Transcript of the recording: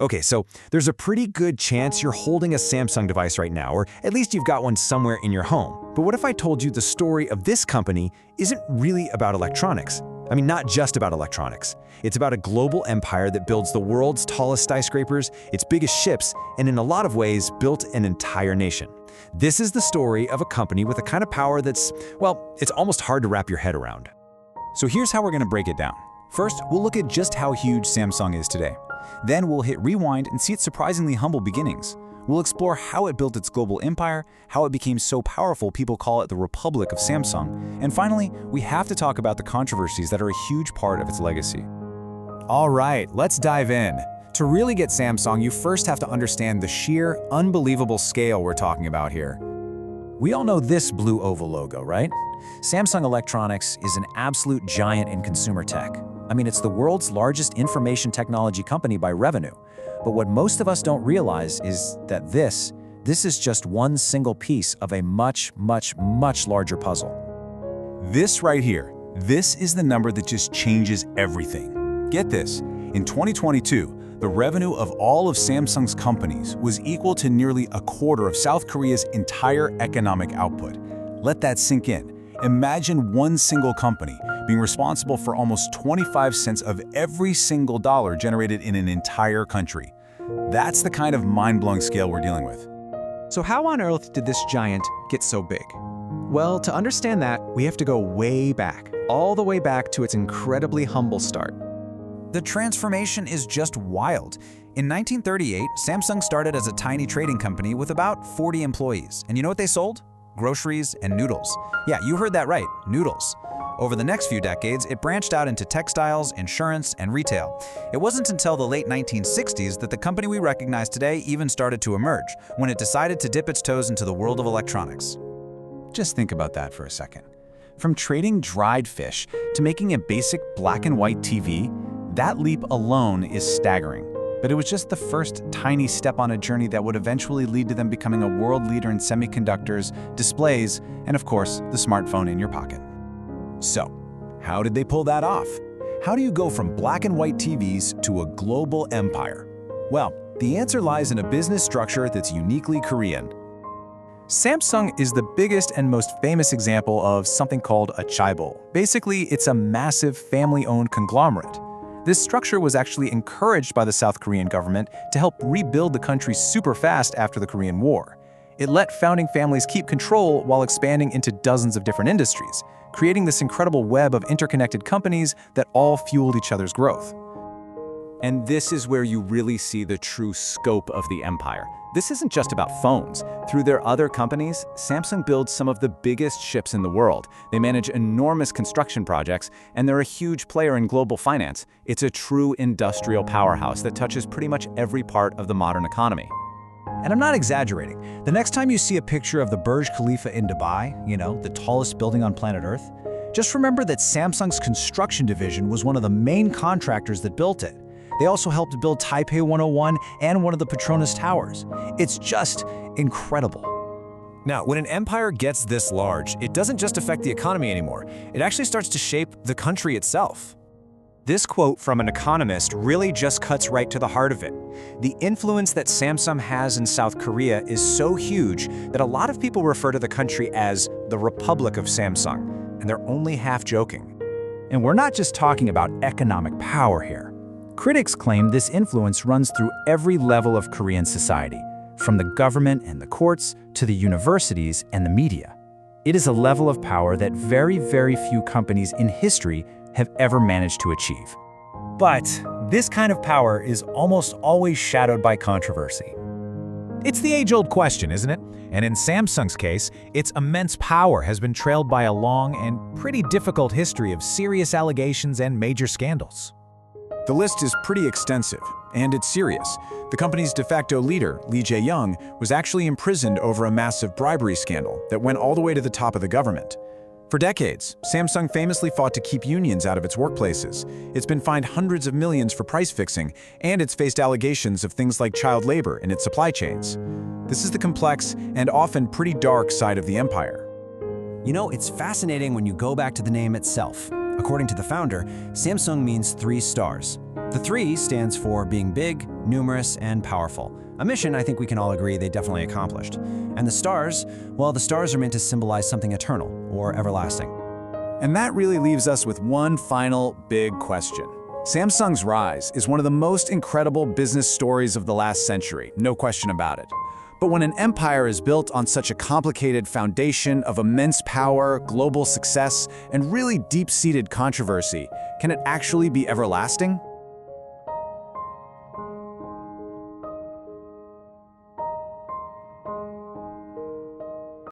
Okay, so there's a pretty good chance you're holding a Samsung device right now, or at least you've got one somewhere in your home. But what if I told you the story of this company isn't really about electronics? I mean, not just about electronics. It's about a global empire that builds the world's tallest skyscrapers, its biggest ships, and in a lot of ways, built an entire nation. This is the story of a company with a kind of power that's, well, it's almost hard to wrap your head around. So here's how we're going to break it down. First, we'll look at just how huge Samsung is today. Then we'll hit rewind and see its surprisingly humble beginnings. We'll explore how it built its global empire, how it became so powerful people call it the Republic of Samsung, and finally, we have to talk about the controversies that are a huge part of its legacy. All right, let's dive in. To really get Samsung, you first have to understand the sheer, unbelievable scale we're talking about here. We all know this blue oval logo, right? Samsung Electronics is an absolute giant in consumer tech. I mean, it's the world's largest information technology company by revenue. But what most of us don't realize is that this is just one single piece of a much, much, much larger puzzle. This right here, this is the number that just changes everything. Get this, in 2022, the revenue of all of Samsung's companies was equal to nearly a quarter of South Korea's entire economic output. Let that sink in. Imagine one single company being responsible for almost 25 cents of every single dollar generated in an entire country. That's the kind of mind-blowing scale we're dealing with. So how on earth did this giant get so big? Well, to understand that, we have to go way back, all the way back to its incredibly humble start. The transformation is just wild. In 1938, Samsung started as a tiny trading company with about 40 employees. And you know what they sold? Groceries and noodles. Yeah, you heard that right, noodles. Over the next few decades, it branched out into textiles, insurance, and retail. It wasn't until the late 1960s that the company we recognize today even started to emerge, when it decided to dip its toes into the world of electronics. Just think about that for a second. From trading dried fish to making a basic black and white TV, that leap alone is staggering. But it was just the first tiny step on a journey that would eventually lead to them becoming a world leader in semiconductors, displays, and of course, the smartphone in your pocket. So, how did they pull that off? How do you go from black and white TVs to a global empire? Well, the answer lies in a business structure that's uniquely Korean. Samsung is the biggest and most famous example of something called a chaebol. Basically, it's a massive family-owned conglomerate. This structure was actually encouraged by the South Korean government to help rebuild the country super fast after the Korean War. It let founding families keep control while expanding into dozens of different industries, creating this incredible web of interconnected companies that all fueled each other's growth. And this is where you really see the true scope of the empire. This isn't just about phones. Through their other companies, Samsung builds some of the biggest ships in the world. They manage enormous construction projects, and they're a huge player in global finance. It's a true industrial powerhouse that touches pretty much every part of the modern economy. And I'm not exaggerating. The next time you see a picture of the Burj Khalifa in Dubai, the tallest building on planet Earth, just remember that Samsung's construction division was one of the main contractors that built it. They also helped build Taipei 101 and one of the Petronas Towers. It's just incredible. Now, when an empire gets this large, it doesn't just affect the economy anymore. It actually starts to shape the country itself. This quote from an economist really just cuts right to the heart of it. The influence that Samsung has in South Korea is so huge that a lot of people refer to the country as the Republic of Samsung, and they're only half joking. And we're not just talking about economic power here. Critics claim this influence runs through every level of Korean society, from the government and the courts to the universities and the media. It is a level of power that very, very few companies in history have ever managed to achieve. But this kind of power is almost always shadowed by controversy. It's the age-old question, isn't it? And in Samsung's case, its immense power has been trailed by a long and pretty difficult history of serious allegations and major scandals. The list is pretty extensive, and it's serious. The company's de facto leader, Lee Jae-young, was actually imprisoned over a massive bribery scandal that went all the way to the top of the government. For decades, Samsung famously fought to keep unions out of its workplaces. It's been fined hundreds of millions for price fixing, and it's faced allegations of things like child labor in its supply chains. This is the complex and often pretty dark side of the empire. It's fascinating when you go back to the name itself. According to the founder, Samsung means 3 stars. The 3 stands for being big, numerous, and powerful. A mission I think we can all agree they definitely accomplished. And the stars, well, the stars are meant to symbolize something eternal or everlasting. And that really leaves us with one final big question. Samsung's rise is one of the most incredible business stories of the last century, no question about it. But when an empire is built on such a complicated foundation of immense power, global success, and really deep-seated controversy, can it actually be everlasting?